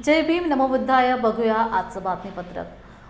जय भीम नमो बुद्धाय. बघूया आजचं बातमीपत्रक.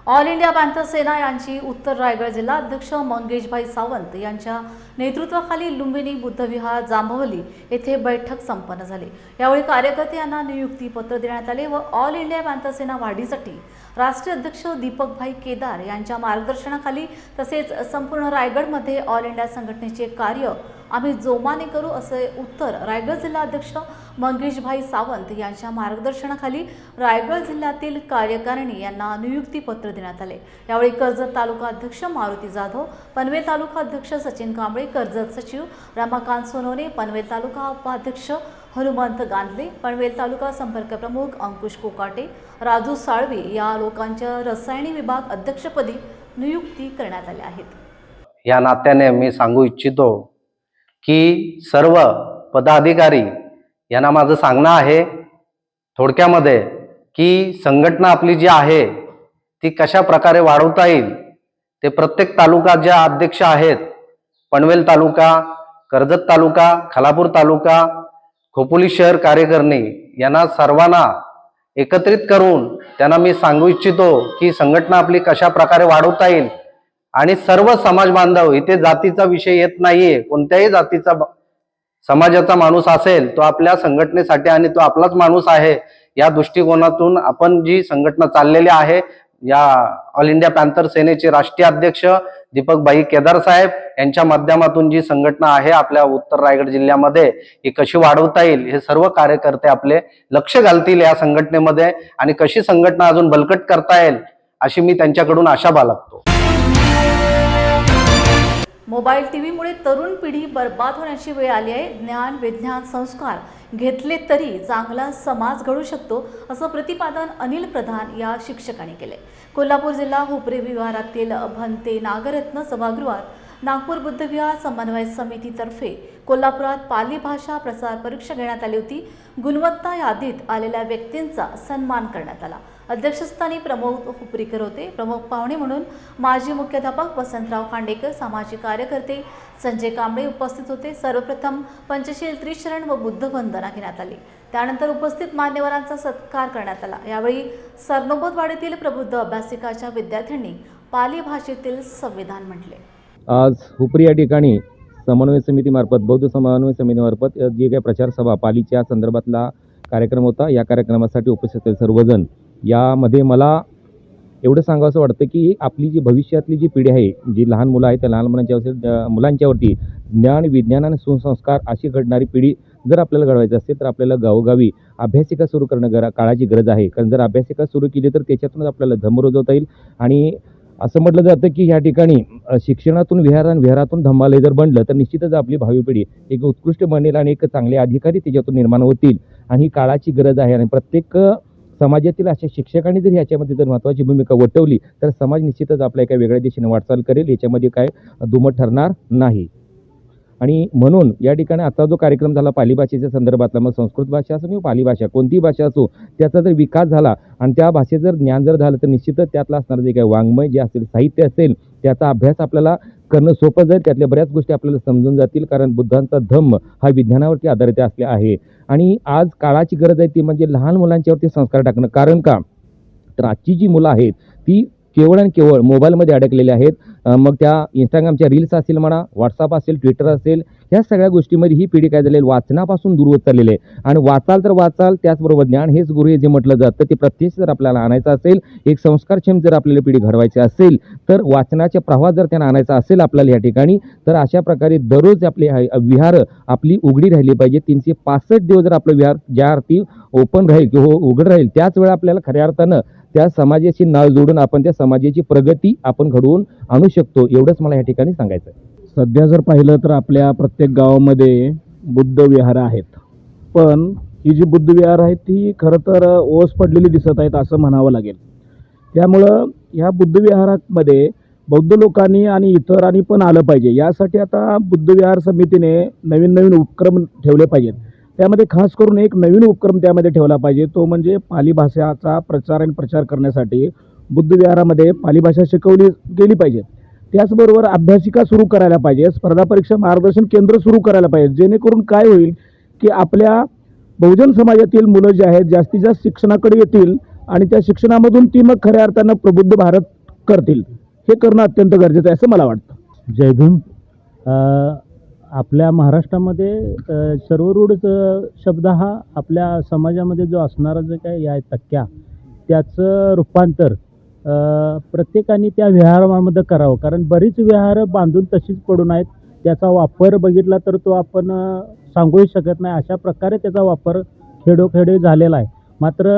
All India panther सेना यांची उत्तर रायगड जिल्हा अध्यक्ष मंगेशभाई सावंत यांच्या नेतृत्वाखाली लुंबिनी बुद्धविहार जांभवली येथे बैठक संपन्न झाली. यावेळी कार्यकर्ते यांना नियुक्ती पत्र देण्यात आले व ऑल इंडिया पॅन्थर सेना वाढीसाठी राष्ट्रीय अध्यक्ष दीपकभाई केदार यांच्या मार्गदर्शनाखाली तसेच संपूर्ण रायगडमध्ये ऑल इंडिया संघटनेचे कार्य आम्ही जोमाने करू असे उत्तर रायगड जिल्हा अध्यक्ष मंगेशभाई सावंत यांच्या मार्गदर्शनाखाली रायगड जिल्ह्यातील कार्यकारिणी यांना नियुक्ती पत्र देण्यात आले. यावेळी कर्जत तालुका अध्यक्ष मारुती जाधव, पनवेल तालुका अध्यक्ष सचिन कांबळे, कर्जत सचिव रमाकांत सोनवणे, पनवेल तालुका उपाध्यक्ष हनुमंत गांधले, पनवेल तालुका संपर्क प्रमुख अंकुश कोकाटे, राजू साळवे या लोकांच्या रसायने विभाग अध्यक्षपदी नियुक्ती करण्यात आल्या आहेत. या नात्याने मी सांगू इच्छितो की सर्व पदाधिकारी यांना माझं सांगणं आहे थोडक्यामध्ये की संघटना आपली जी आहे ती कशा प्रकारे वाढवता येईल ते प्रत्येक तालुका ज्या अध्यक्ष आहेत, पनवेल तालुका, कर्जत तालुका, खालापूर तालुका, खोपोली शहर कार्यकारिणी यांना सर्वांना एकत्रित करून त्यांना मी सांगू इच्छितो की संघटना आपली कशा प्रकारे वाढवता येईल. आणि सर्व समाज बांधव, इथे जातीचा विषय येत नाहीये. कोणत्याही जातीचा समाजाचा माणूस असेल तो आपल्या संघटनेसाठी आणि तो आपलाच माणूस आहे या दृष्टिकोनातून आपण जी संघटना चाललेली आहे, या ऑल इंडिया पॅन्थर सेनेचे राष्ट्रीय अध्यक्ष दीपकभाई केदार साहेब यांच्या माध्यमातून जी संघटना आहे आपल्या उत्तर रायगड जिल्ह्यामध्ये ही कशी वाढवता येईल हे सर्व कार्यकर्ते आपले लक्ष घालतील या संघटनेमध्ये आणि कशी संघटना अजून बळकट करता येईल अशी मी त्यांच्याकडून आशा बाळगतो. मोबाईल टीव्हीमुळे तरुण पिढी बर्बाद होण्याची वेळ आली आहे. ज्ञान, विज्ञान, संस्कार घेतले तरी चांगला समाज घडू शकतो असं प्रतिपादन अनिल प्रधान या शिक्षकांनी केले. कोल्हापूर जिल्हा हुपरी विहारातील भंते नागरत्न सभागृहात नागपूर बुद्धविहार समन्वय समितीतर्फे कोल्हापुरात पाली भाषा प्रसार परीक्षा घेण्यात आली होती. गुणवत्ता यादीत आलेल्या व्यक्तींचा सन्मान करण्यात आला. अध्यक्षस्थानी प्रमोद हुपरीकर होते. प्रमुख पाहुणे म्हणून माजी मुख्याध्यापक वसंतराव खांडेकर, सामाजिक कार्यकर्ते संजय कांबळे उपस्थित होते. सर्वप्रथम पंचशील त्रिशरण व बुद्ध वंदना घेण्यात आली. त्यानंतर उपस्थित मान्यवरांचा सत्कार करण्यात आला. यावेळी सरनोबतवाडीतील प्रबुद्ध अभ्यासिकाच्या विद्यार्थ्यांनी पाली भाषेतील संविधान म्हटले. आज हुपरी या ठिकाणी समन्वय समितीमार्फत, बौद्ध समन्वय समितीमार्फत जी काही प्रचार सभा पालीच्या संदर्भातला कार्यक्रम होता, या कार्यक्रमासाठी उपस्थित सर्वजण, यामध्ये मला एवढं सांगावं वाटतं की आपली जी भविष्यातली जी पिढी आहे, जी लहान मुलं आहेत, त्या लहान मुलांच्यावरती ज्ञान, विज्ञान आणि सुसंस्कार अशी घडणारी पिढी जर आपल्याला घडवायची असेल तर आपल्याला गावोगावी अभ्यासिका सुरू करणं काळाची गरज आहे. कारण जर अभ्यासिका सुरू केली तर त्याच्यातूनच आपल्याला धम्म रुजवता येईल. आणि असं म्हटलं जातं की ह्या ठिकाणी शिक्षणातून विहारातून धम्मालय जर बनलं तर निश्चितच आपली भावी पिढी एक उत्कृष्ट बनेल आणि एक चांगले अधिकारी त्याच्यातून निर्माण होतील. आणि ही काळाची गरज आहे. आणि प्रत्येक समाजातील अशा शिक्षकांनी जर ह्याच्यामध्ये जर महत्त्वाची भूमिका वठवली तर समाज निश्चितच आपल्या एका वेगळ्या दिशेने वाटचाल करेल, याच्यामध्ये काय दुमत ठरणार नाही. आणि म्हणून या ठिकाणी आता जो कार्यक्रम झाला पाली भाषेच्या संदर्भातला, मग संस्कृत भाषा असो किंवा पाली भाषा कोणतीही भाषा असो, त्याचा जर विकास झाला आणि त्या भाषेचं जर ज्ञान जर झालं तर निश्चितच त्यातलं असणारं जे काही वाङ्मय जे असेल, साहित्य असेल, त्याचा अभ्यास आपल्याला करणं सोपं जाईल. त्यातल्या बऱ्याच गोष्टी आपल्याला समजून जातील. कारण बुद्धांचा धम्म हा विज्ञानावरती आधारित असले आहे. आणि आज काळाची गरज आहे ती म्हणजे लहान मुलांच्यावरती संस्कार टाकणं. कारण का तर आजची जी मुलं आहेत ती केवळ आणि केवळ मोबाईलमध्ये अडकलेले आहेत. मग त्या इंस्टाग्रामच्या रील्स असेल म्हणा, व्हॉट्सअप असेल, ट्विटर असेल, ह्या सगळ्या गोष्टीमध्ये ही पिढी काय झालेली वाचनापासून दूर होत चाललेली आहे. आणि वाचाल तर वाचाल, त्याचबरोबर ज्ञान हेच गुरु हे जे म्हटलं जातं ते प्रत्यक्ष जर आपल्याला आणायचं असेल, एक संस्कारक्षम जर आपल्याला पिढी घडवायची असेल तर वाचनाच्या प्रवाहात जर त्यांना आणायचा असेल आपल्याला या ठिकाणी, तर अशा प्रकारे दररोज आपले विहार आपली उघडी राहिली पाहिजे. 365 दिवस जर आपलं विहार ज्या अर्थी ओपन राहील किंवा उघड राहील त्याच वेळा आपल्याला खऱ्या अर्थानं त्या समाजाची नाळ जोडून आपण त्या समाजाची प्रगती आपण घडवून आणू शकतो. एवढंच मला या ठिकाणी सांगायचं आहे. सध्या जर पाहिलं तर आपल्या प्रत्येक गावामध्ये बुद्ध विहार आहेत. पण ही जी बुद्ध विहार आहेत ती खरं तर ओस पडलेली दिसत आहेत असं म्हणावं लागेल. त्यामुळं ह्या बुद्ध विहारामध्ये बौद्ध लोकांनी आणि इतरांनी पण आलं पाहिजे. यासाठी आता बुद्ध विहार समितीने नवीन नवीन उपक्रम ठेवले पाहिजेत. त्यामध्ये खास करून एक नवीन उपक्रम त्यामध्ये ठेवला पाहिजे, तो म्हणजे पाली भाषाचा प्रचार आणि प्रचार करण्यासाठी बुद्ध विहारामध्ये पाली भाषा शिकवली गेली पाहिजे. त्याचबरोबर अभ्यासिका सुरू करायला पाहिजे, स्पर्धा परीक्षा मार्गदर्शन केंद्र सुरू करायला पाहिजे. जेणेकरून काय होईल की आपल्या बहुजन समाजातील मुलं जे आहेत जास्तीत जास्त शिक्षणाकडे येतील आणि त्या शिक्षणामधून ती मग खऱ्या अर्थानं प्रबुद्ध भारत करतील. हे करणं अत्यंत गरजेचं आहे असं मला वाटतं. जय भीम. आपल्या महाराष्ट्रामध्ये सर्वरूढ शब्द हा आपल्या समाजामध्ये जो असणारा जे काय या तक्क्या त्याचं रूपांतर प्रत्येकाने त्या विहारामध्ये करावं. कारण बरीच विहारं बांधून तशीच पडून आहेत. त्याचा वापर बघितला तर तो आपण सांगूही शकत नाही. अशा प्रकारे त्याचा वापर खेडोखेडे झालेला आहे. मात्र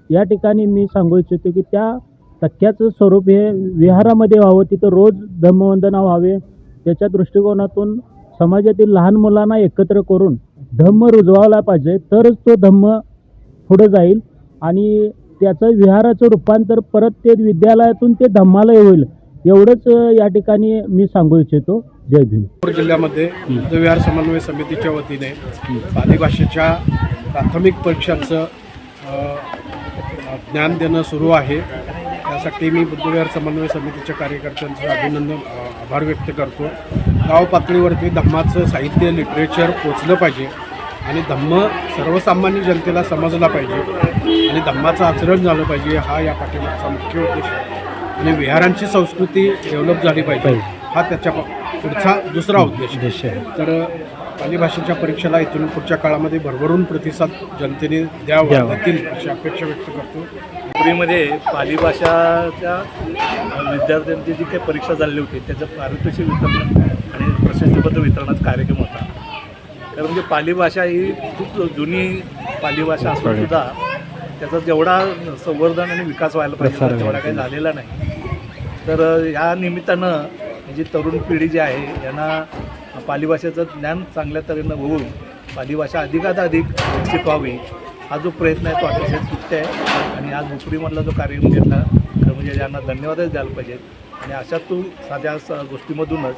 या ठिकाणी मी सांगू इच्छितो की त्या तक्क्याचं स्वरूप हे विहारामध्ये व्हावं. तिथं रोज धम्मवंदना व्हावे. त्याच्या दृष्टिकोनातून समाजातील लहान मुलांना एकत्र करून धम्म रुजवायला पाहिजे. तरच तो धम्म पुढं जाईल आणि त्याचं विहाराचं रूपांतर परत ते विद्यालयातून ते धम्मालय होईल. एवढंच या ठिकाणी मी सांगू इच्छितो. जय भीम. नागपूर जिल्ह्यामध्ये बुद्धविहार समन्वय समितीच्या वतीने पाली भाषेच्या प्राथमिक परीक्षांचं ज्ञान देणं सुरू आहे. त्यासाठी मी बुद्धविहार समन्वय समितीच्या कार्यकर्त्यांचं अभिनंदन आभार व्यक्त करतो. गाव पातळीवरती धम्माचं साहित्य लिटरेचर पोचलं पाहिजे आणि धम्म सर्वसामान्य जनतेला समजला पाहिजे आणि धम्माचं आचरण झालं पाहिजे. हा या पाठीमागचा मुख्य उद्देश आहे. आणि विहारांची संस्कृती डेव्हलप झाली पाहिजे हा त्याच्या पुढचा दुसरा उद्देश आहे. तर पाली भाषेच्या परीक्षेला इथून पुढच्या काळामध्ये भरभरून प्रतिसाद जनतेने द्यावा देतील अशी अपेक्षा व्यक्त करतो. पुरीमध्ये पाली भाषाच्या विद्यार्थ्यांची जी काही परीक्षा झालेली होती त्याचं पारितोषिक वितरण आणि प्रशस्तीपत्र वितरणाचा कार्यक्रम होता. तर म्हणजे पाली भाषा ही खूप जुनी पाली भाषा असून सुद्धा त्याचा जेवढा संवर्धन आणि विकास व्हायला पाहिजे तेवढा काही झालेला नाही. तर या निमित्तानं जी तरुण पिढी जी आहे यांना पाली भाषेचं ज्ञान चांगल्या तऱ्हेनं होऊन पाली भाषा अधिकाधिक विकसित व्हावी हा जो प्रयत्न आहे तो अतिशय स्तुत्य आहे. आणि आज भोपळीमधला जो कार्यक्रम घेतला तर म्हणजे यांना धन्यवादच द्यायला पाहिजेत. आणि अशातून साध्या गोष्टीमधूनच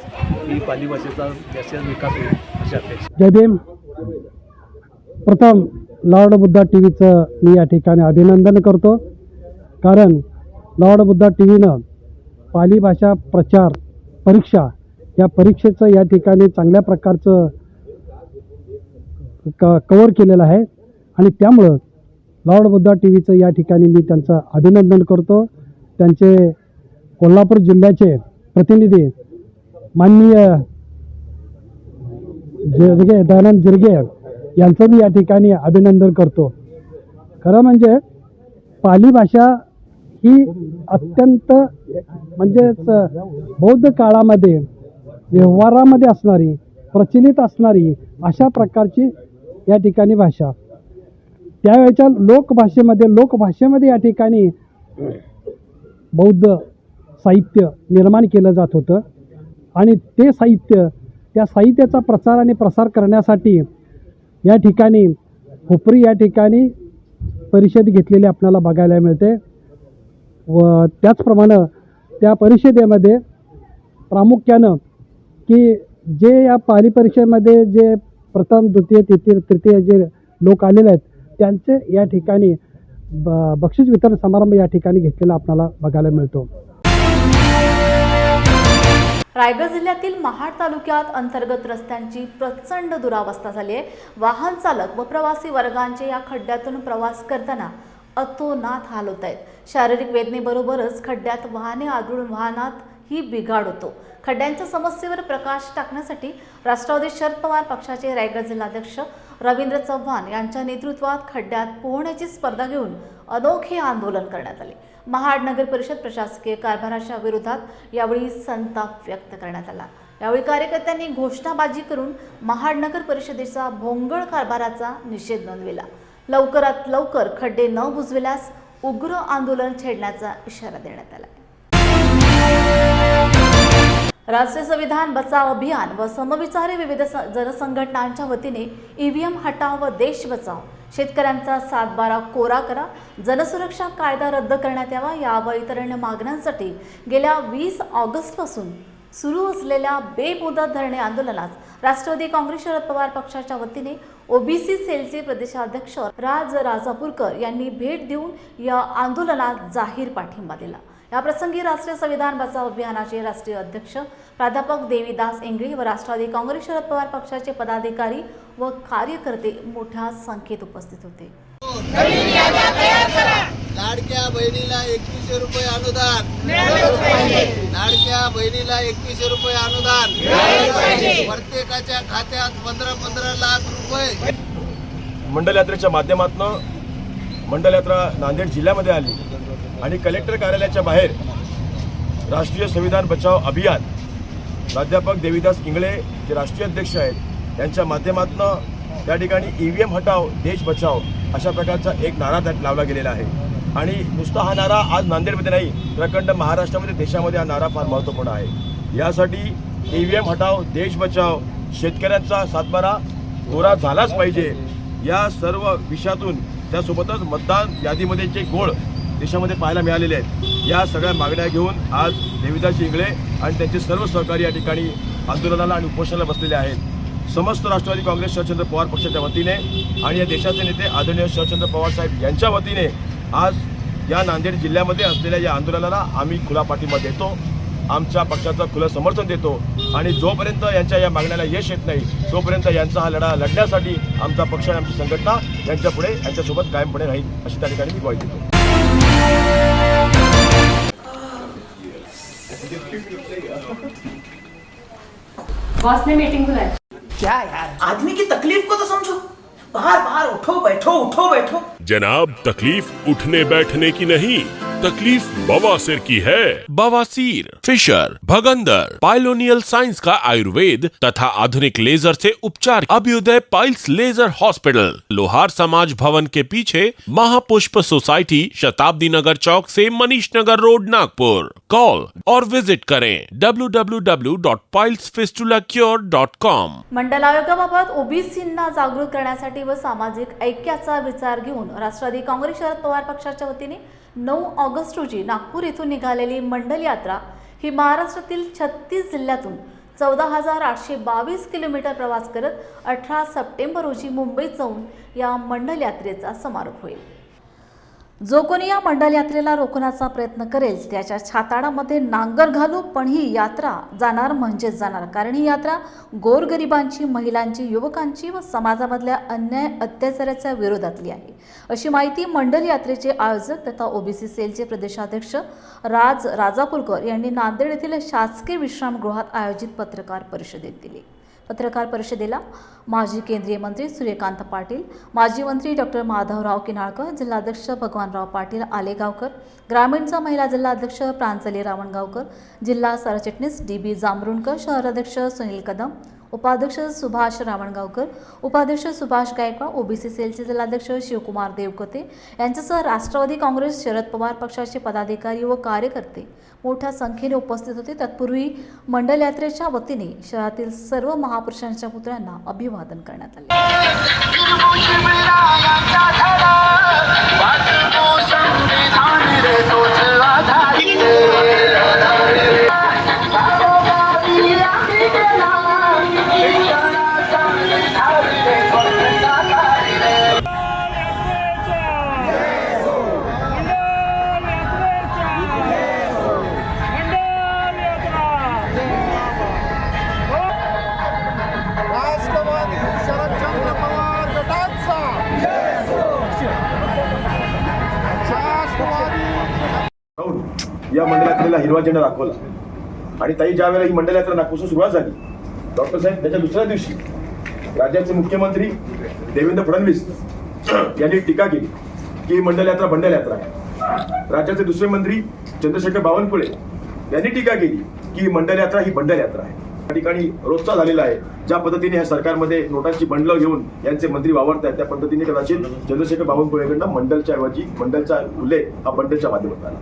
ही पाली भाषेचा जास्तीत विकास होईल अशी अपेक्षा. जय भीम. प्रथम लॉर्ड बुद्धा टी व्हीचं मी या ठिकाणी अभिनंदन करतो. कारण लॉर्ड बुद्धा टी व्हीनं पाली भाषा प्रचार परीक्षा या परीक्षेचं या ठिकाणी चांगल्या प्रकारचं कवर केलेलं आहे आणि त्यामुळं लॉर्ड बुद्धा टी व्हीचं या ठिकाणी मी त्यांचं अभिनंदन करतो. त्यांचे कोल्हापूर जिल्ह्याचे प्रतिनिधी माननीय जिरगे दयानंद जिरगे यांचं मी या ठिकाणी अभिनंदन करतो. खरं म्हणजे पाली भाषा ही अत्यंत म्हणजेच बौद्ध काळामध्ये व्यवहारामध्ये असणारी प्रचलित असणारी अशा प्रकारची या ठिकाणी भाषा त्यावेळच्या लोकभाषेमध्ये या ठिकाणी बौद्ध साहित्य निर्माण केलं जात होतं आणि ते त्या साहित्याचा प्रचार आणि प्रसार करण्यासाठी या ठिकाणी हुपरी या ठिकाणी परिषद घेतलेली आपल्याला बघायला मिळते. व त्याचप्रमाणे त्या परिषदेमध्ये प्रामुख्यानं की जे या पाली परिषदेमध्ये जे प्रथम द्वितीय तृतीय जे लोक आलेले आहेत त्यांचे या ठिकाणी बक्षीस वितरण समारंभ या ठिकाणी घेतलेला आपल्याला बघायला मिळतो. रायगड जिल्ह्यातील महाड तालुक्यात अंतर्गत रस्त्यांची प्रचंड दुरावस्था झाली आहे. वाहन चालक व प्रवासी वर्गांचे या खड्ड्यातून प्रवास करताना अतोनात हाल होत आहेत. शारीरिक वेदनेबरोबरच खड्ड्यात वाहने आदळून वाहनात ही बिघाड होतो. खड्ड्यांच्या समस्येवर प्रकाश टाकण्यासाठी राष्ट्रवादी शरद पवार पक्षाचे रायगड जिल्हाध्यक्ष रवींद्र चव्हाण यांच्या नेतृत्वात खड्ड्यात पोहण्याची स्पर्धा घेऊन अनोखे आंदोलन करण्यात आले. महाड नगर परिषद प्रशासकीय कारभाराच्या विरोधात यावेळी संताप व्यक्त करण्यात आला. यावेळी कार्यकर्त्यांनी घोषणाबाजी करून महाड नगर परिषदेचा भोंगळ कारभाराचा निषेध नोंदविला. लवकरात लवकर खड्डे न बुजविल्यास उग्र आंदोलन छेडण्याचा इशारा देण्यात आला. राष्ट्रीय संविधान बचाव अभियान व समविचारी विविध जनसंघटनांच्या वतीने ईव्हीएम हटाव व देश बचाव, शेतकऱ्यांचा 7/12 कोरा करा, जनसुरक्षा कायदा रद्द करण्यात यावा या व इतर अन्य मागण्यांसाठी गेल्या 20 ऑगस्टपासून सुरू असलेल्या बेमुदत धरणे आंदोलनास राष्ट्रवादी काँग्रेस शरद पवार पक्षाच्या वतीने ओबीसी सेलचे प्रदेशाध्यक्ष राज राजापूरकर यांनी भेट देऊन या आंदोलनात जाहीर पाठिंबा दिला. या प्रसंगी राष्ट्रीय संविधान बचाव अभियानाचे राष्ट्रीय अध्यक्ष प्राध्यापक देवीदास इंगळे व राष्ट्रवादी काँग्रेस शरद पवार पक्षाचे पदाधिकारी व कार्यकर्ते मोठ्या संख्येत उपस्थित होते. लाडक्या बहिणीला 2100 रुपये अनुदान, लाडक्या बहिणीला 2100 रुपये अनुदान, प्रत्येकाच्या खात्यात 15-15 लाख रुपये. मंडल यात्रेच्या माध्यमातून मंडल यात्रा नांदेड जिल्ह्यामध्ये आली आणि कलेक्टर कार्यालयाच्या बाहेर राष्ट्रीय संविधान बचाव अभियान प्राध्यापक देवीदास इंगळे जे राष्ट्रीय अध्यक्ष आहेत यांच्या माध्यमातून त्या ठिकाणी EVM हटाव देश बचाव अशा प्रकारचा एक नारा त्यात लावला गेलेला आहे. आणि नुसता हा नारा आज नांदेडमध्ये नाही तर अखंड महाराष्ट्रामध्ये देशामध्ये हा नारा फार महत्त्वपूर्ण आहे. यासाठी EVM हटाव देश बचाव शेतकऱ्यांचा सातबारा कोरा झालाच पाहिजे या सर्व विषयातून त्यासोबतच मतदान यादीमध्ये जे गोळ देशामध्ये पाहायला मिळालेले आहेत या सगळ्या मागण्या घेऊन आज देवीदास इंगळे आणि त्यांचे सर्व सहकारी या ठिकाणी आंदोलनाला आणि उपोषणाला बसलेले आहेत. समस्त राष्ट्रवादी काँग्रेस शरदचंद्र पवार पक्षाच्या वतीने आणि या देशाचे नेते आदरणीय शरदचंद्र पवार साहेब यांच्या वतीने आज या नांदेड जिल्ह्यामध्ये असलेल्या या आंदोलनाला आम्ही खुला पाठिंबा देतो. आमच्या पक्षाचं खुलं समर्थन देतो आणि जोपर्यंत यांच्या या मागण्याला यश येत नाही तोपर्यंत यांचा हा लढा लढण्यासाठी आमचा पक्ष आणि आमची संघटना यांच्यापुढे यांच्यासोबत कायमपणे राहील अशी त्या ठिकाणी मी ग्वाही देतो. बॉस ने मीटिंग बुलाई. क्या यार, आदमी की तकलीफ को तो समझो. बाहर बाहर उठो बैठो. जनाब, तकलीफ उठने बैठने की नहीं, तकलीफ बवासीर की है. बवासीर, फिशर, भगंदर, पाइलोनियल साइंस का आयुर्वेद तथा आधुनिक लेजर से उपचार. अभ्युदय पाइल्स लेजर हॉस्पिटल, लोहार समाज भवन के पीछे, महापुष्प सोसाइटी, शताब्दी नगर चौक से मनीष नगर रोड, नागपुर. कॉल और विजिट करें www.pilesfistulacure.com. मंडल आयोगाबाबत ओबीसींना जागृत करण्यासाठी व सामाजिक ऐक्याचा विचार घेऊन राष्ट्रवादी काँग्रेस शरद पवार पक्षाच्या वतीने 9 ऑगस्ट रोजी नागपूर येथून निघालेली मंडल यात्रा ही महाराष्ट्रातील 36 जिल्ह्यातून 14,822 किलोमीटर प्रवास करत 18 सप्टेंबर रोजी मुंबईत जाऊन या मंडल यात्रेचा समारोप होईल. जो कोणी या मंडल यात्रेला रोखण्याचा प्रयत्न करेल त्याच्या छाताडामध्ये नांगर घालू, पण ही यात्रा जाणार म्हणजेच जाणार. कारण ही यात्रा गोरगरिबांची, महिलांची, युवकांची व समाजामधल्या अन्याय अत्याचाराच्या विरोधातली आहे अशी माहिती मंडल यात्रेचे आयोजक तथा ओबीसी सेलचे प्रदेशाध्यक्ष राजापूरकर यांनी नांदेड येथील शासकीय विश्रामगृहात आयोजित पत्रकार परिषदेत दिली. पत्रकार परिषदेला माजी केंद्रीय मंत्री सूर्यकांत पाटील, माजी मंत्री डॉक्टर माधवराव किनाळकर, जिल्हाध्यक्ष भगवानराव पाटील आलेगावकर, ग्रामीणचा महिला जिल्हाध्यक्ष प्रांजली रावणगावकर, जिल्हा सरचिटणीस DB जांभरुणकर, शहराध्यक्ष सुनील कदम, उपाध्यक्ष सुभाष रावणगावकर, उपाध्यक्ष सुभाष गायकवाड, ओबीसी सेलचे जिल्हाध्यक्ष शिवकुमार देवकते यांच्यासह राष्ट्रवादी काँग्रेस शरद पवार पक्षाचे पदाधिकारी व कार्यकर्ते मोठ्या संख्येने उपस्थित होते. तत्पूर्वी मंडल यात्रेच्या वतीने शहरातील सर्व महापुरुषांच्या पुतळ्यांना अभिवादन करण्यात आले. या मंडल यात्रेला हिरवा झेंडा दाखवला आणि ताई ज्या वेळेला ही मंडल यात्रा नागपूरपासून सुरुवात झाली, डॉक्टर साहेब त्याच्या दुसऱ्या दिवशी राज्याचे मुख्यमंत्री देवेंद्र फडणवीस यांनी टीका केली की ही मंडल यात्रा बंडल यात्रा आहे. राज्याचे दुसरे मंत्री चंद्रशेखर बावनकुळे यांनी टीका केली की ही मंडल यात्रा ही बंडल यात्रा आहे. या ठिकाणी रोजचा झालेला आहे. ज्या पद्धतीने ह्या सरकारमध्ये नोटांची बंडलं घेऊन यांचे मंत्री वावरत आहेत त्या पद्धतीने कदाचित चंद्रशेखर बावनकुळेकडनं मंडलच्या ऐवजी मंडलचा उल्लेख हा बंडलच्या माध्यमातून आला.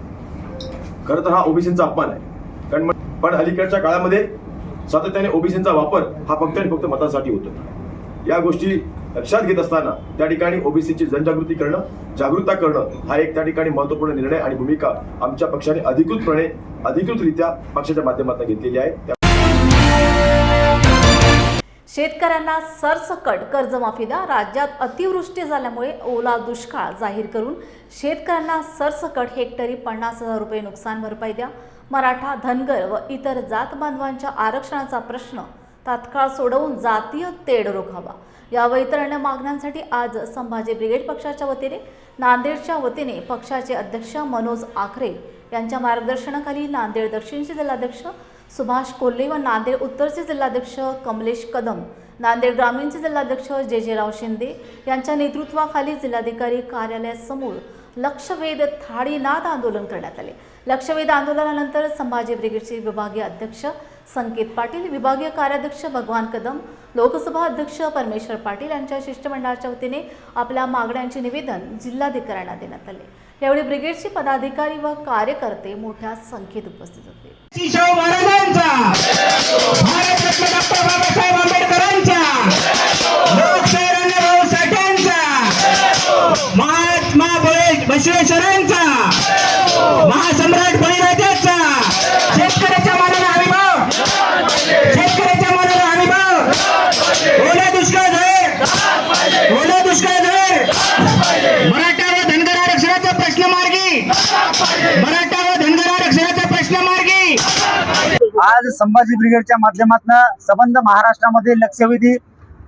खरं तर हा ओबीसींचा अपमान आहे. कारण पण अलीकडच्या काळामध्ये सातत्याने ओबीसींचा वापर हा फक्त आणि फक्त मतासाठी होतो. या गोष्टी लक्षात घेत असताना त्या ठिकाणी ओबीसीची जनजागृती करणं, जागरूकता करणं हा एक त्या ठिकाणी महत्त्वपूर्ण निर्णय आणि भूमिका आमच्या पक्षाने अधिकृतरित्या पक्षाच्या माध्यमातून घेतलेली आहे. शेतकऱ्यांना सरसकट कर्जमाफी द्या. राज्यात अतिवृष्टी झाल्यामुळे ओला दुष्काळ जाहीर करून शेतकऱ्यांना सरसकट हेक्टरी 50,000 रुपये नुकसान भरपाई द्या. मराठा, धनगर व इतर जात बांधवांच्या आरक्षणाचा प्रश्न तात्काळ सोडवून जातीय तेढ रोखावा. या व इतर अन्य मागण्यांसाठी आज संभाजी ब्रिगेड पक्षाच्या वतीने नांदेडच्या वतीने पक्षाचे अध्यक्ष मनोज आखरे यांच्या मार्गदर्शनाखाली नांदेड दक्षिणचे जिल्हाध्यक्ष सुभाष कोल्हे व नांदेड उत्तरचे जिल्हाध्यक्ष कमलेश कदम, नांदेड ग्रामीणचे जिल्हाध्यक्ष जे.जे. शिंदे यांच्या नेतृत्वाखाली जिल्हाधिकारी कार्यालयासमोर लक्षवेध थाळीनाद आंदोलन करण्यात आले. लक्षवेध आंदोलनानंतर संभाजी ब्रिगेडचे विभागीय अध्यक्ष संकेत पाटील, विभागीय कार्याध्यक्ष भगवान कदम, लोकसभा अध्यक्ष परमेश्वर पाटील यांच्या शिष्टमंडळाच्या वतीने आपल्या मागण्यांचे निवेदन जिल्हाधिकाऱ्यांना देण्यात आले. यावेळी ब्रिगेडचे पदाधिकारी व कार्यकर्ते मोठ्या संख्येत उपस्थित होते. बसवेश्वरांचा, महासम्राट बळीराजाचा, शेतकऱ्याच्या मालाला हमी भाव, शेतकऱ्याच्या मालाला हमी भाव, ओला दुष्काळ जाहीर, ओला दुष्काळ जाहीर, मराठा व धनगर आरक्षणाचा प्रश्न मार्गी, मराठा व धनगर आरक्षणाचा प्रश्न मार्गी. आज संभाजी ब्रिगेडच्या माध्यमातून संबंध महाराष्ट्रामध्ये लक्षवेधी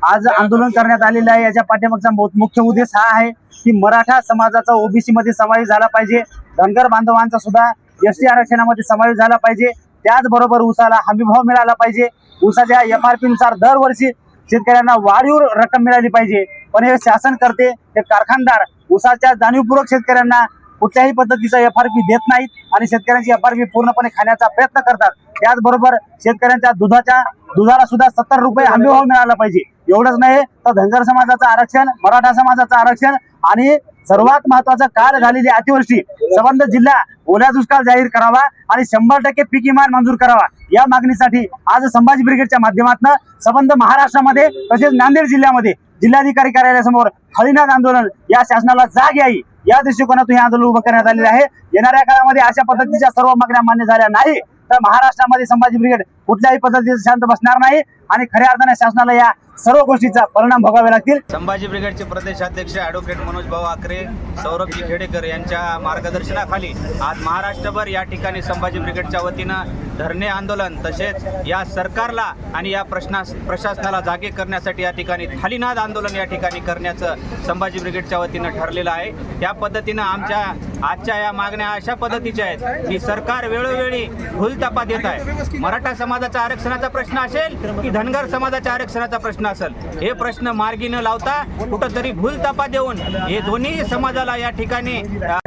आज आंदोलन करण्यात आलेलं आहे. याच्या पाठीमागचा मुख्य उद्देश हा आहे की मराठा समाजाचा ओबीसी मध्ये समावेश झाला पाहिजे, धनगर बांधवांचा सुद्धा एसटी आरक्षणामध्ये समावेश झाला पाहिजे. त्याचबरोबर ऊसाला हमीभाव मिळाला पाहिजे. ऊसाच्या FRP नुसार दरवर्षी शेतकऱ्यांना वाढीव रक्कम मिळाली पाहिजे. पण हे शासन करते, हे कारखानदार ऊसाच्या जाणीवपूर्वक शेतकऱ्यांना कुठल्याही पद्धतीचा FRP देत नाहीत आणि शेतकऱ्यांची FRP पूर्णपणे खाण्याचा प्रयत्न करतात. त्याचबरोबर शेतकऱ्यांच्या दुधाला सुद्धा 70 रुपये हमीभाव मिळाला पाहिजे. एवढंच नाही तर धनगर समाजाचं आरक्षण, मराठा समाजाचं आरक्षण आणि सर्वात महत्वाचं काल झालेली अतिवृष्टी संबंध जिल्हा ओल्या दुष्काळ जाहीर करावा आणि 100% पीक विमा मंजूर करावा. या मागणीसाठी आज संभाजी ब्रिगेडच्या माध्यमातून संबंध महाराष्ट्रामध्ये तसेच नांदेड जिल्ह्यामध्ये जिल्हाधिकारी कार्यालयासमोर थाळीनाद आंदोलन या शासनाला जाग यावी या दृष्टिकोनातून हे आंदोलन उभं करण्यात आलेले आहे. येणाऱ्या काळामध्ये अशा पद्धतीच्या सर्व मागण्या मान्य झाल्या नाही तर महाराष्ट्रामध्ये संभाजी ब्रिगेड कुठल्याही पद्धतीने शांत बसणार नाही आणि खऱ्या अर्थाने शासनाला या सर्व गोष्टीचा परिणाम भोगावे लागतील. संभाजी ब्रिगेडचे प्रदेशाध्यक्ष ॲडव्होकेट मनोज भाऊ आखरे, सौरभजी खेडेकर यांच्या मार्गदर्शनाखाली आज महाराष्ट्रभर या ठिकाणी संभाजी ब्रिगेडच्या वतीनं धरणे आंदोलन तसेच या सरकारला आणि या प्रशासनाला जागे करण्यासाठी या ठिकाणी थालीनाद आंदोलन या ठिकाणी करण्याचं संभाजी ब्रिगेडच्या वतीनं ठरलेलं आहे. त्या पद्धतीनं आमच्या आजच्या या मागण्या अशा पद्धतीच्या आहेत की सरकार वेळोवेळी भूलथापा देत आहे. मराठा समाजाचा आरक्षणाचा प्रश्न असेल की धनगर समाजाच्या आरक्षणाचा प्रश्न असेल, हे प्रश्न मार्गी न लावता कुठंतरी भूलथापा देऊन हे दोन्ही समाजाला या ठिकाणी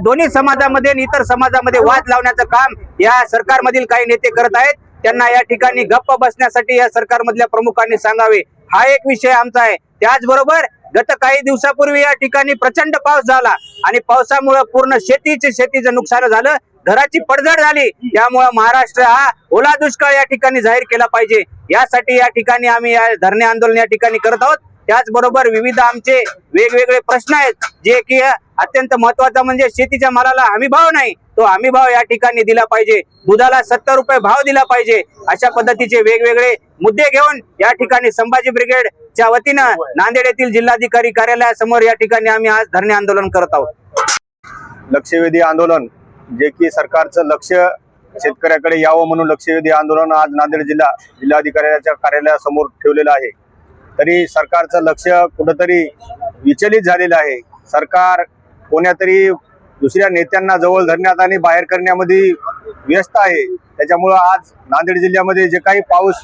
दोन्ही समाजामध्ये आणि इतर समाजामध्ये वाद लावण्याचं काम या सरकारमधील काही नेते करत आहेत. त्यांना या ठिकाणी गप्प बसण्यासाठी या सरकारमधल्या प्रमुखांनी सांगावे, हा एक विषय आमचा आहे. त्याचबरोबर गत काही दिवसापूर्वी या ठिकाणी प्रचंड पाऊस झाला आणि पावसामुळे पूर्ण शेतीचं नुकसान झालं, घराची पडझड झाली. त्यामुळे महाराष्ट्र हा ओला दुष्काळ या ठिकाणी जाहीर केला पाहिजे. यासाठी या ठिकाणी आम्ही या धरणे आंदोलन या ठिकाणी करत आहोत. त्याचबरोबर विविध आमचे वेगवेगळे प्रश्न आहेत जे की अत्यंत महत्वाचा म्हणजे शेतीच्या मालाला हमीभाव नाही, तो हमीभाव या ठिकाणी दिला पाहिजे. दुधाला 70 रुपये भाव दिला पाहिजे. अशा पद्धतीचे वेगवेगळे मुद्दे घेऊन या ठिकाणी संभाजी ब्रिगेडच्या वतीनं नांदेड येथील जिल्हाधिकारी कार्यालयासमोर या ठिकाणी आम्ही आज धरणे आंदोलन करत आहोत. लक्षवेधी आंदोलन जे की सरकारचं लक्ष शेतकऱ्याकडे यावं म्हणून लक्षवेधी आंदोलन आज नांदेड जिल्हाधिकाऱ्याच्या कार्यालयासमोर ठेवलेलं आहे. तरी सरकारचं लक्ष कुठंतरी विचलित झालेलं आहे. सरकार कोण्यातरी दुसऱ्या नेत्यांना जवळ धरण्यात आणि बाहेर करण्यामध्ये व्यस्त आहे. त्याच्यामुळं आज नांदेड जिल्ह्यामध्ये जे काही पाऊस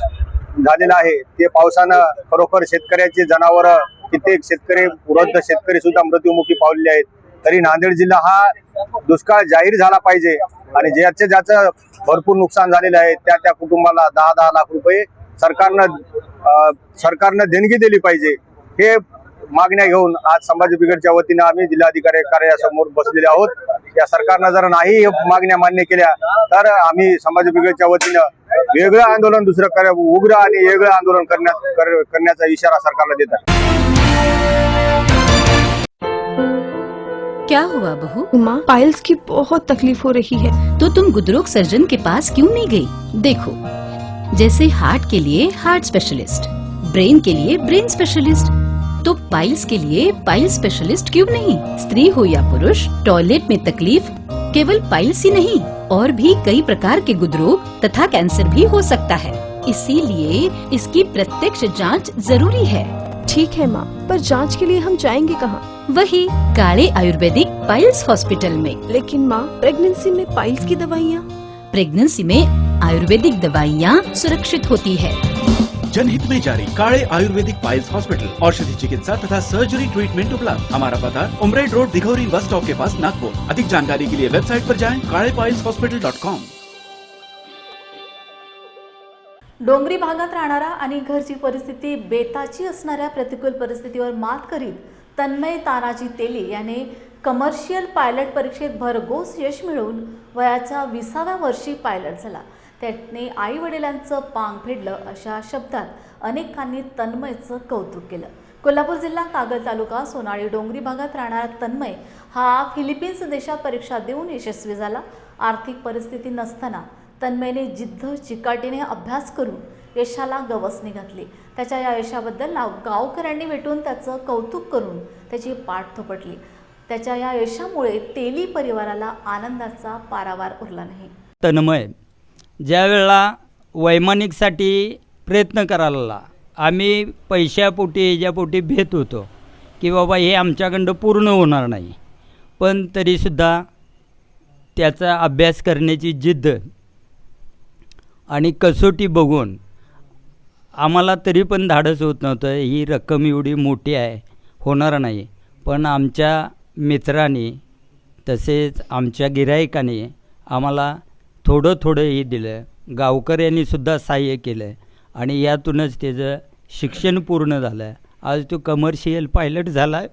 झालेला आहे ते पावसानं खरोखर शेतकऱ्याचे जनावरं, कित्येक शेतकरी, वृद्ध शेतकरी सुद्धा मृत्युमुखी पावलेले आहेत. तरी नांदेड जिल्हा हा दुष्काळ जाहीर झाला पाहिजे आणि ज्याचं भरपूर नुकसान झालेलं आहे त्या कुटुंबाला 10-10 लाख रुपये सरकारनं देणगी दिली पाहिजे. हे मागण्या घेऊन आज संभाजी ब्रिगेडच्या वतीनं आम्ही जिल्हाधिकारी कार्यालयासमोर बसलेले आहोत. या सरकारनं जर नाही मागण्या मान्य केल्या तर आम्ही संभाजी ब्रिगेडच्या वतीनं वेगळं आंदोलन उग्र आणि वेगळं आंदोलन करण्याचा इशारा सरकारला देत आहे. क्या हुआ बहू? माँ, पाइल्स की बहुत तकलीफ हो रही है। तो तुम गुदरोग सर्जन के पास क्यों नहीं गई? देखो, जैसे हार्ट के लिए हार्ट स्पेशलिस्ट, ब्रेन के लिए ब्रेन स्पेशलिस्ट, तो पाइल्स के लिए पाइल्स स्पेशलिस्ट क्यों नहीं? स्त्री हो या पुरुष, टॉयलेट में तकलीफ केवल पाइल्स ही नहीं और भी कई प्रकार के गुदरोग तथा कैंसर भी हो सकता है। इसीलिए इसकी प्रत्यक्ष जांच जरूरी है। ठीक है माँ, पर जांच के लिए हम जाएंगे कहाँ? वही काले आयुर्वेदिक पाइल्स हॉस्पिटल में। लेकिन माँ, प्रेगनेंसी में पाइल्स की दवाइयाँ? प्रेगनेंसी में आयुर्वेदिक दवाइयाँ सुरक्षित होती है। जनहित में जारी। काले आयुर्वेदिक पाइल्स हॉस्पिटल, औषधि चिकित्सा तथा सर्जरी ट्रीटमेंट उपलब्ध। हमारा पता उमरेड रोड, दिघौरी बस स्टॉप के पास, नागपुर। अधिक जानकारी के लिए वेबसाइट पर जाएं kalepailshospital.com। डोंगरी भागात राहणारा आणि घरची परिस्थिती बेताची असणाऱ्या प्रतिकूल परिस्थितीवर मात करीत तन्मय तानाजी तेली याने कमर्शियल पायलट परीक्षेत भरघोस यश मिळवून वयाच्या 20व्या वर्षी पायलट झाला। त्याने आई वडिलांचं पांग फेडलं अशा शब्दात अनेकांनी तन्मयचं कौतुक केलं। कोल्हापूर जिल्हा कागल तालुका सोनाळी डोंगरी भागात राहणारा तन्मय हा फिलिपिन्स देशात परीक्षा देऊन यशस्वी झाला। आर्थिक परिस्थिती नसताना तन्मयने जिद्द चिकाटीने अभ्यास करून यशाला गवसणी घातली। त्याच्या या यशाबद्दल गावकऱ्यांनी भेटून त्याचं कौतुक करून त्याची पाठ थोपटली। त्याच्या या यशामुळे तेली परिवाराला आनंदाचा पारावार उरला नाही। तन्मय ज्या वेळेला वैमानिकसाठी प्रयत्न करायला आम्ही पैशापोटी याच्यापोटी भेट होतो की बाबा हे आमच्याकडं पूर्ण होणार नाही, पण तरीसुद्धा त्याचा अभ्यास करण्याची जिद्द आणि कसोटी बघून आम्हाला तरी पण धाडस होत नव्हतं, ही रक्कम एवढी मोठी आहे, होणार नाही। पण आमच्या मित्रांनी तसेच आमच्या गिरायकाने आम्हाला थोडं थोडं हे दिलं, गावकऱ्यांनीसुद्धा सहाय्य केलं आणि यातूनच त्याचं शिक्षण पूर्ण झालं। आज तो कमर्शियल पायलट झाला आहे।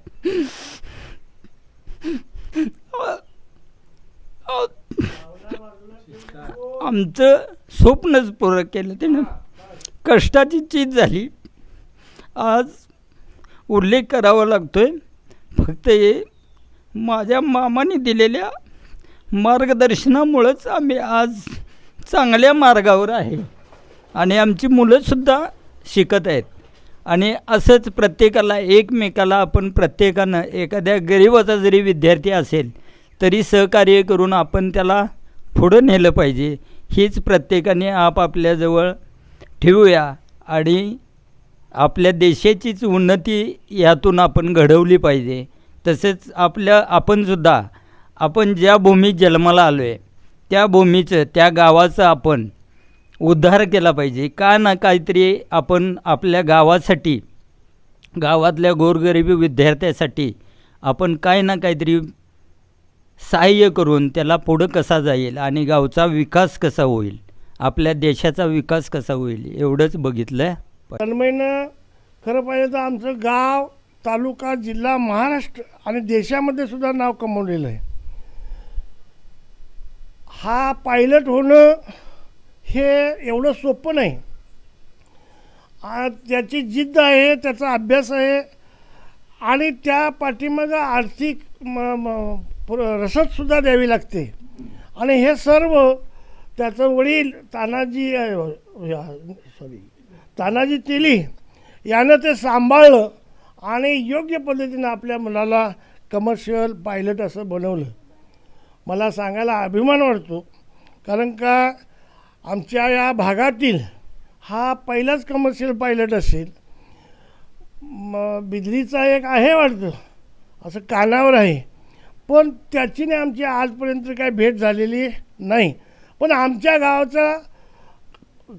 आमचं स्वप्नच पूर्ण केलं त्यानं, कष्टाची चीज झाली। आज उल्लेख करावा लागतोय फक्त हे माझ्या मामाने दिलेल्या मार्गदर्शनामुळेच आम्ही आज चांगल्या मार्गावर आहे आणि आमची मुलंसुद्धा शिकत आहेत। आणि असंच प्रत्येकाला एकमेकाला आपण प्रत्येकानं एखाद्या गरिबाचा जरी विद्यार्थी असेल तरी सहकार्य करून आपण त्याला पुढं नेलं पाहिजे, हीच प्रत्येकाने आपापल्याजवळ ठेवूया आणि आपल्या देशाचीच उन्नती यातून आपण घडवली पाहिजे। तसेच आपणसुद्धा आपण ज्या भूमीत जन्माला आलो आहे त्या भूमीचं त्या गावाचं आपण उद्धार केला पाहिजे। का ना काहीतरी आपण आपल्या गावासाठी, गावातल्या गोरगरिबी विद्यार्थ्यासाठी आपण काय ना काहीतरी सहाय्य करून त्याला पुढं कसा जाईल आणि गावचा विकास कसा होईल, आपल्या देशाचा विकास कसा होईल एवढंच बघितलं। तन्मयनं खरं पाहिजे तर आमचं गाव, तालुका, जिल्हा, महाराष्ट्र आणि देशामध्ये सुद्धा नाव कमवलेलं आहे। हा पायलट होणं हे एवढं सोपं नाही। त्याची जिद्द आहे, त्याचा अभ्यास आहे आणि त्या पाठीमागं आर्थिक रसदसुद्धा द्यावी लागते आणि हे सर्व त्याचं वडील तानाजी तेली यानं ते सांभाळलं आणि योग्य पद्धतीनं आपल्या मुलाला कमर्शियल पायलट असं बनवलं। मला सांगायला अभिमान वाटतो, कारण का आमच्या या भागातील हा पहिलाच कमर्शियल पायलट असेल। बिदरीचा एक आहे वाटतं, असं कानावर आहे, पण त्याचीने आमची आजपर्यंत काही भेट झालेली नाही। पण आमच्या गावाचा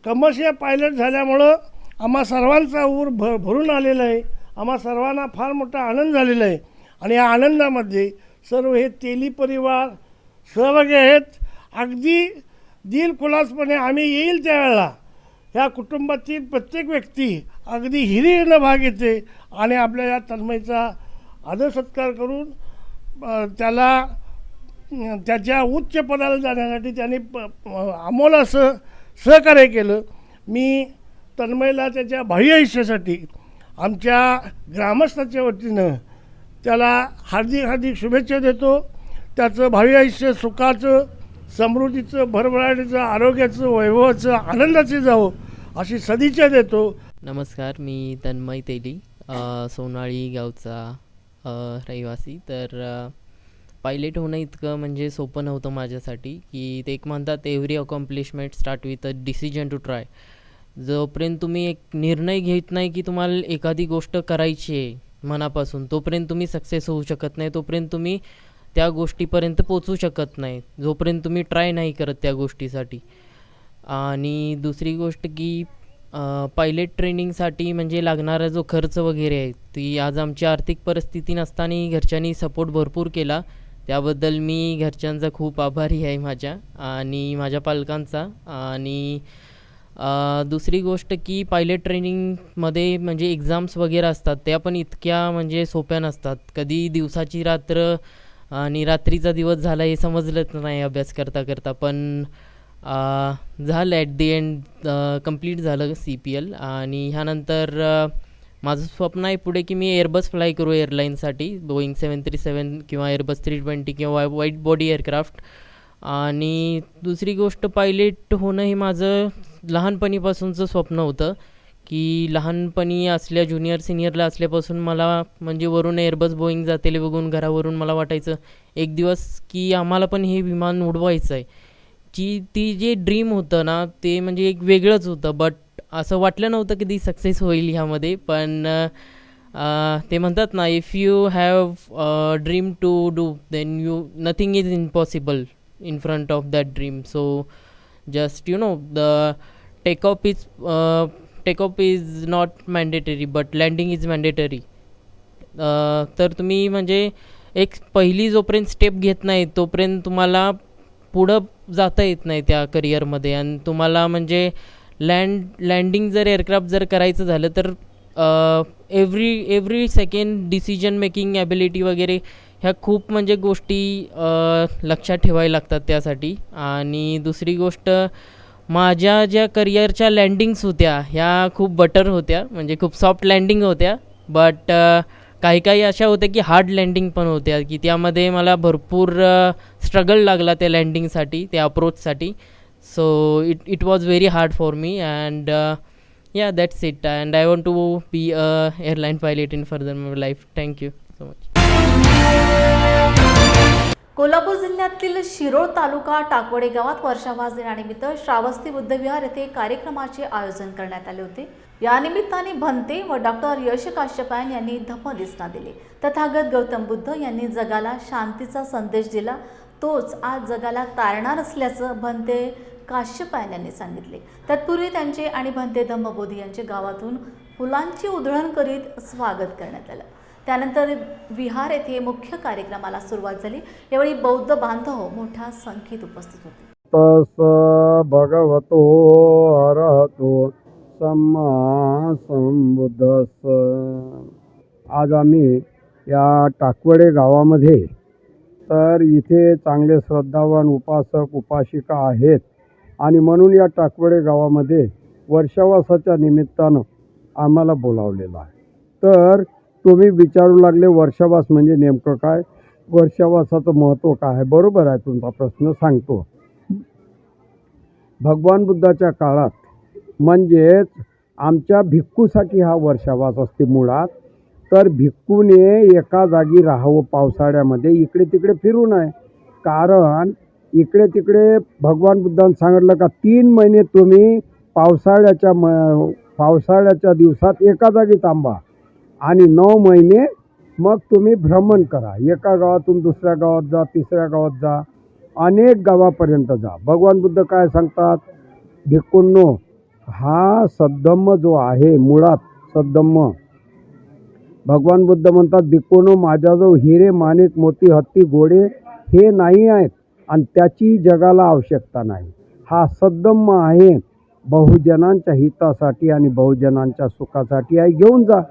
कमर्शियल पायलट झाल्यामुळं आम्हा सर्वांचा ऊर भरून आलेला आहे। आम्हा सर्वांना फार मोठा आनंद झालेला आहे आणि या आनंदामध्ये सर्व हे तेली परिवार सहभागी आहेत। अगदी दिलखुलासपणे आम्ही येईल त्यावेळेला ह्या कुटुंबातील प्रत्येक व्यक्ती अगदी हिरिरीनं भाग घेते आणि आपल्या या तन्मयचा आदर सत्कार करून त्याला त्याच्या उच्च पदाला जाण्यासाठी त्यांनी अमोल असं सहकार्य केलं। मी तन्मयला त्याच्या भावी आयुष्यासाठी आमच्या ग्रामस्थाच्या वतीनं त्याला हार्दिक शुभेच्छा देतो। त्याचं भावी आयुष्य सुखाचं, समृद्धीचं, भरभराटीचं, आरोग्याचं, वैभवाचं, आनंदाचं जावो अशी सदिच्छा देतो। नमस्कार, मी तन्मय तेली, सोनाळी गावचा रहिवासी। तर पायलट होणं इतकं म्हणजे सोपं नव्हतं माझ्यासाठी, की ते एक म्हणतात every accomplishment start with a decision to try. जोपर्यंत तुम्ही एक निर्णय घेत नाही की तुम्हाला एखादी गोष्ट करायची आहे मनापासून, तोपर्यंत तुम्ही सक्सेस होऊ शकत नाही, तोपर्यंत तुम्ही त्या गोष्टीपर्यंत पोचू शकत नाही, जोपर्यंत तुम्ही ट्राय नाही करत त्या गोष्टीसाठी. आणि दुसरी गोष्ट की पायलट ट्रेनिंगसाठी म्हणजे लागणारा जो खर्च वगैरे आहे, ती आज आमची आर्थिक परिस्थिती नसताना घरच्यांनी सपोर्ट भरपूर केला. त्याबद्दल मी घरच्यांचा खूप आभारी आहे माझ्या आणि माझ्या पालकांचा. आणि दुसरी गोष्ट की पायलट ट्रेनिंगमध्ये म्हणजे एक्झाम्स वगैरे असतात, त्या पण इतक्या म्हणजे सोप्या नसतात. कधी दिवसाची रात्र आणि रात्रीचा दिवस झाला हे समजलंच नाही अभ्यास करता करता. पण झालं ॲट दी एंड कंप्लीट झालं CPL. आणि ह्यानंतर माझं स्वप्न आहे पुढे की मी एअरबस फ्लाय करू एअरलाईनसाठी, बोईंग 737 किंवा एअरबस 320 किंवा वाईट बॉडी एअरक्राफ्ट. आणि दुसरी गोष्ट पायलट होणं हे माझं लहानपणीपासूनचं स्वप्न होतं, की लहानपणी असल्या ज्युनियर सिनियरला असल्यापासून मला म्हणजे वरून एअरबस बोईंग जातेले बघून घरावरून मला वाटायचं एक दिवस की आम्हाला पण हे विमान उडवायचं आहे. ती जे ड्रीम होतं ना ते म्हणजे एक वेगळंच होतं. बट असं वाटलं नव्हतं की ती सक्सेस होईल ह्यामध्ये. पण ते म्हणतात ना, if you have dream to do then nothing is impossible in front of that dream. So just the takeoff is not mandatory but landing is mandatory. तर तुम्ही म्हणजे एक पहिली जोपर्यंत स्टेप घेत नाही तोपर्यंत तुम्हाला पुढं जाता येत नाही त्या करिअरमध्ये. आणि तुम्हाला म्हणजे लँडिंग जर एअरक्राफ्ट जर करायचं झालं तर every second decision making ability वगैरे ह्या खूप म्हणजे गोष्टी लक्षात ठेवायला लागतात त्यासाठी. आणि दुसरी गोष्ट, माझ्या ज्या करिअरच्या लँडिंग्स होत्या ह्या खूप बटर होत्या, म्हणजे खूप सॉफ्ट लँडिंग होत्या. बट काही अशा होत्या की हार्ड लँडिंग पण होत्या, की त्यामध्ये मला भरपूर स्ट्रगल लागला त्या लँडिंगसाठी, त्या अप्रोचसाठी. So it was very hard for me. And yeah that's it. And I want to be airline pilot in further my life. Thank you so much. Kolhapur जिल्ह्यातील शिरोळ तालुका टाकवडे गावात वर्षावास दिनानिमित्त श्रावस्ती बुद्धविहार येथे कार्यक्रमाचे आयोजन करण्यात आले होते. या निमित्ताने भंते व डॉक्टर यश काश्यपायन यांनी धम्मदेसना दिली. तथागत गौतम बुद्ध यांनी जगाला शांतीचा संदेश दिला, तोच आज जगाला तारणार असल्याचं भंते काश्यपायन यांनी सांगितले. तत्पूर्वी त्यांचे आणि भंते धम्मबोधी यांचे गावातून फुलांची उधळण करीत स्वागत करण्यात आलं. त्यानंतर विहार येथे मुख्य कार्यक्रमाला सुरुवात झाली. यावेळी बौद्ध बांधव मोठ्या संख्येत उपस्थित होते. तस भगवतो अरहतो सम्मा संबुद्धस्स. आज आम्ही या टाकवडे गावामध्ये तर इथे चांगले श्रद्धावान उपासक उपासिका आहेत आणि म्हणून या टाकवडे गावामध्ये वर्षावासाच्या निमित्तानं आम्हाला बोलावलेलं आहे. तर तुम्ही विचारू लागले वर्षावास म्हणजे नेमकं काय, वर्षावासाचं महत्त्व काय आहे. बरोबर आहे तुमचा प्रश्न, सांगतो. भगवान बुद्धाच्या काळात म्हणजेच आमच्या भिक्खूसाठी हा वर्षावास असते मुळात. तर भिक्खूने एका जागी राहावं पावसाळ्यामध्ये, इकडे तिकडे फिरू नये. कारण इकडे तिकडे भगवान बुद्धांनी सांगितलं का 3 महिने तुम्ही पावसाळ्याच्या दिवसात एका जागी थांबा आणि 9 महिने मग तुम्ही भ्रमण करा. एका गावातून दुसऱ्या गावात जा, तिसऱ्या गावात जा, अनेक गावापर्यंत जा. भगवान बुद्ध काय सांगतात, भिक्खूंनो, हा सद्धम्म जो आहे, मुळात सद्धम्म, भगवान बुद्ध म्हणतात भिक्खूंनो, माझ्याजवळ हिरे माणिक मोती हत्ती घोडे हे नाही आहेत आणि त्याची जगाला आवश्यकता नाही. हा सद्धम्म आहे, बहुजनांच्या हितासाठी आणि बहुजनांच्या सुखासाठी आहे. घेऊन जा.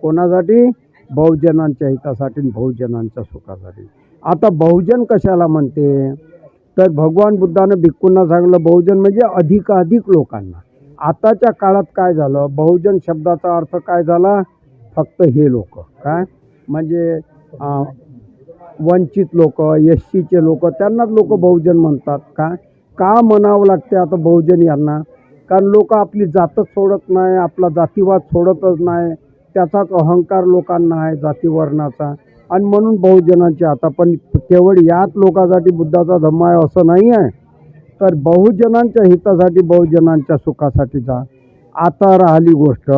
कोणासाठी? बहुजनांच्या हितासाठी आणि बहुजनांच्या सुखासाठी. आता बहुजन कशाला म्हणते, तर भगवान बुद्धानं भिक्खूंना सांगितलं बहुजन म्हणजे अधिकाधिक लोकांना. आताच्या काळात काय झालं, बहुजन शब्दाचा अर्थ काय झाला, फक्त हे लोक, काय म्हणजे वंचित लोक, एससीचे लोक, त्यांनाच लोक बहुजन म्हणतात. का म्हणावं लागते आता बहुजन यांना, कारण लोक आपली जातच सोडत नाही, आपला जातीवाद सोडतच नाही, त्याचाच अहंकार लोकांना आहे जातीवर्णाचा, आणि म्हणून बहुजनांचे. आता पण केवळ याच लोकांसाठी बुद्धाचा धम्म आहे असं नाही आहे. तर बहुजनांच्या हितासाठी बहुजनांच्या सुखासाठी जा. आता राहिली गोष्ट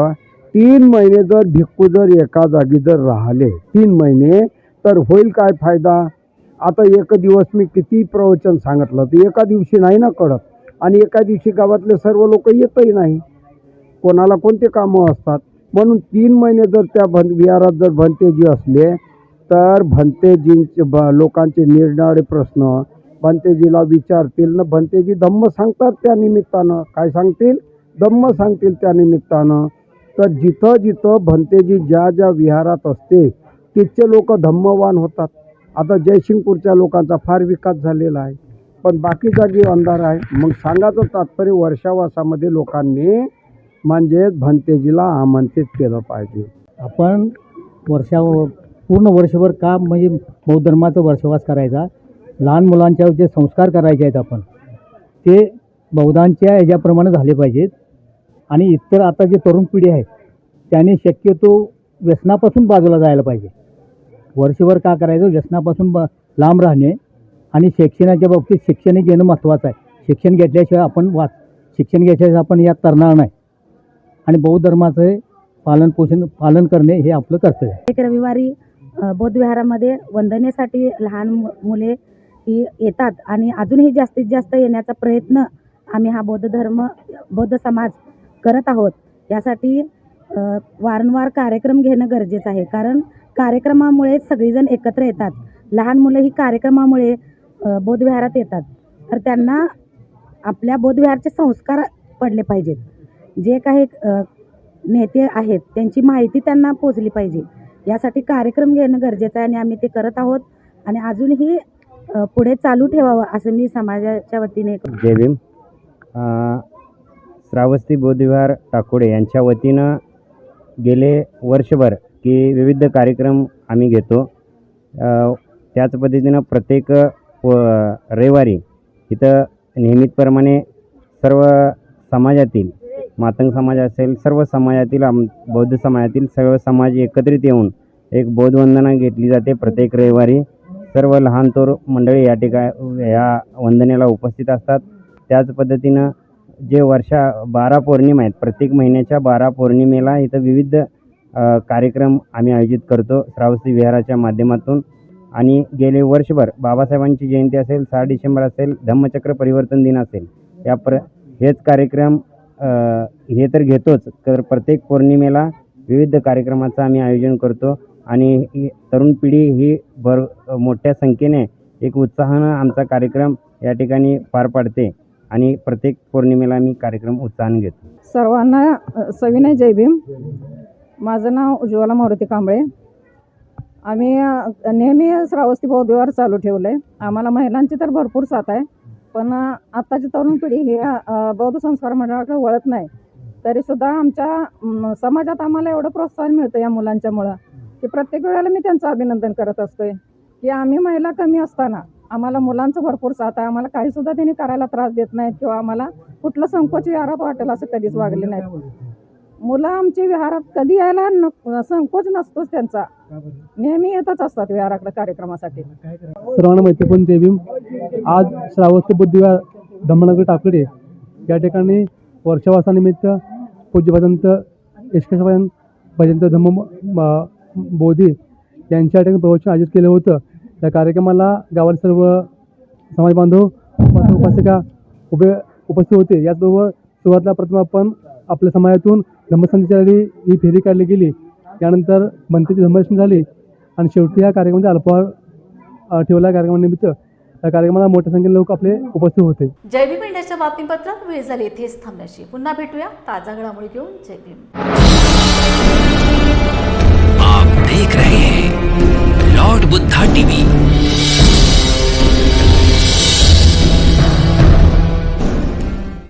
3 महिने जर भिक्खू जर एका जागी जर राहिले 3 महिने तर होईल काय फायदा? आता एक दिवस मी किती प्रवचन सांगितलं तर एका दिवशी नाही ना कळत, आणि एका दिवशी गावातले सर्व लोक येतही नाही, कोणाला कोणते कामं असतात. म्हणून 3 महिने जर त्या विहारात जर भंतेजी असले तर भंतेजींचे लोकांचे निरनिराळे प्रश्न भंतेजीला विचारतील ना, भंतेजी धम्म सांगतात त्या निमित्तानं. काय सांगतील? धम्म सांगतील त्या निमित्तानं. तर जिथं जिथं भंतेजी ज्या ज्या विहारात असते तिथचे लोक धम्मवान होतात. आता जयसिंगपूरच्या लोकांचा फार विकास झालेला आहे, पण बाकी जागी अंधार आहे. मग सांगायचं तात्पर्य वर्षावासामध्ये लोकांनी म्हणजे भंतेजीला आमंत्रित केलं पाहिजे. आपण पूर्ण वर्षभर का म्हणजे बौद्ध धर्माचा वर्षवास करायचा, लहान मुलांच्यावर जे संस्कार करायचे आहेत आपण ते बौद्धांच्या ह्याच्याप्रमाणे झाले पाहिजेत. आणि इतर आता जे तरुण पिढी आहे त्यांनी शक्यतो व्यसनापासून बाजूला जायला पाहिजे. वर्षभर का करायचं, व्यसनापासून लांब राहणे आणि शिक्षणाच्या बाबतीत शिक्षण घेणं महत्त्वाचं आहे. शिक्षण घेतल्याशिवाय शिक्षण घेतल्याशिवाय आपण यात तरणार नाही, आणि बौद्ध धर्माचं पालन करणे हे आपलं कर्तव्य आहे. एक रविवारी बौद्ध विहारामध्ये वंदनेसाठी लहान मुले ही येतात आणि अजूनही जास्तीत जास्त येण्याचा प्रयत्न आम्ही हा बौद्ध समाज करत आहोत. यासाठी वारंवार कार्यक्रम घेणं गरजेचं आहे, कारण कार्यक्रमामुळे सगळीजण एकत्र येतात. लहान मुलं ही कार्यक्रमामुळे बौद्ध विहारात येतात, तर त्यांना आपल्या बौद्ध विहाराचे संस्कार पडले पाहिजेत. जे काही नेते आहेत त्यांची माहिती त्यांना पोचली पाहिजे. यासाठी कार्यक्रम घेणं गरजेचं आहे आणि आम्ही ते करत आहोत आणि अजूनही पुढे चालू ठेवावं असं मी समाजाच्या वतीने. जय भीम. श्रावस्ती बौद्धविहार टाकोडे यांच्या वतीनं गेले वर्षभर की विविध कार्यक्रम आम्ही घेतो. त्याच पद्धतीनं प्रत्येक रविवारी इथं नियमितप्रमाणे सर्व समाजातील मातंग समाज असेल, सर्व समाजातील बौद्ध समाजातील सर्व समाज एकत्रित येऊन एक बौद्ध वंदना घेतली जाते. प्रत्येक रविवारी सर्व लहान थोर मंडळी या वंदनेला उपस्थित असतात. त्याच पद्धतीनं जे 12 पौर्णिमा आहेत, प्रत्येक महिन्याच्या 12 पौर्णिमेला इथं विविध कार्यक्रम आम्ही आयोजित करतो श्रावस्ती विहाराच्या माध्यमातून. आणि गेले वर्षभर बाबासाहेबांची जयंती असेल, 6 डिसेंबर असेल, धम्मचक्र परिवर्तन दिन असेल, हेच कार्यक्रम हे तर घेतोच, तर प्रत्येक पौर्णिमेला विविध कार्यक्रमाचं आम्ही आयोजन करतो. आणि तरुण पिढी ही मोठ्या संख्येने एक उत्साहानं आमचा कार्यक्रम या ठिकाणी पार पाडते आणि प्रत्येक पौर्णिमेला आम्ही कार्यक्रम उत्साहाने घेतो. सर्वांना सविनय जय भीम. माझं नाव उज्ज्वला मारुती कांबळे. आम्ही नेहमी श्रावस्ती बौद्ध विहार चालू ठेवलं आहे. आम्हाला महिलांची तर भरपूर साथ आहे, पण आत्ताची तरुण पिढी ही बौद्ध संस्कार मंडळाकडे वळत नाही. तरीसुद्धा आमच्या समाजात आम्हाला एवढं प्रोत्साहन मिळतं या मुलांच्यामुळं की प्रत्येक वेळेला मी त्यांचं अभिनंदन करत असतोय की आम्ही महिला कमी असताना आम्हाला मुलांचं भरपूर साथ आहे. आम्हाला काहीसुद्धा त्यांनी करायला त्रास देत नाहीत किंवा आम्हाला कुठलं संकोच विहारात वाटेल असं कधीच वागले नाहीत. मुलं आमची विहारात कधी यायला संकोच नसतोच त्यांचा, नेहमी येतच असतात विहाराकडे कार्यक्रमासाठी. सर्वांना माहिती पण जय भीम. आज श्रावस्ती बौद्ध विहार धम्मनगर टाकडे या ठिकाणी वर्षवासानिमित्त पूज्य भजंत भजंत धम्म बोधी यांच्या ठिकाणी प्रवचन आयोजित केलं होतं. त्या कार्यक्रमाला गावातील सर्व समाज बांधव उपासिका उपस्थित होते. याचबरोबर सुरुवातीला प्रथम आपण आपल्या समाजातून धम्मसंदेशाची ही फेरी काढली गेली, त्यानंतर भंतेची धम्मदर्शन झाली आणि शेवटी या कार्यक्रमाचा अल्पहार ठेवला. कार्यक्रमानिमित्त या कार्यक्रमाला मोठ्या संख्येने लोक आपले उपस्थित होते. जय भीम इंडियाच्या बातमीपत्रात वेळ झाली इथेच थांबण्याची. पुन्हा भेटूया ताजा घडामोडी घेऊन. जय भीम. आप देख रहे हैं लॉर्ड बुद्धा टीवी.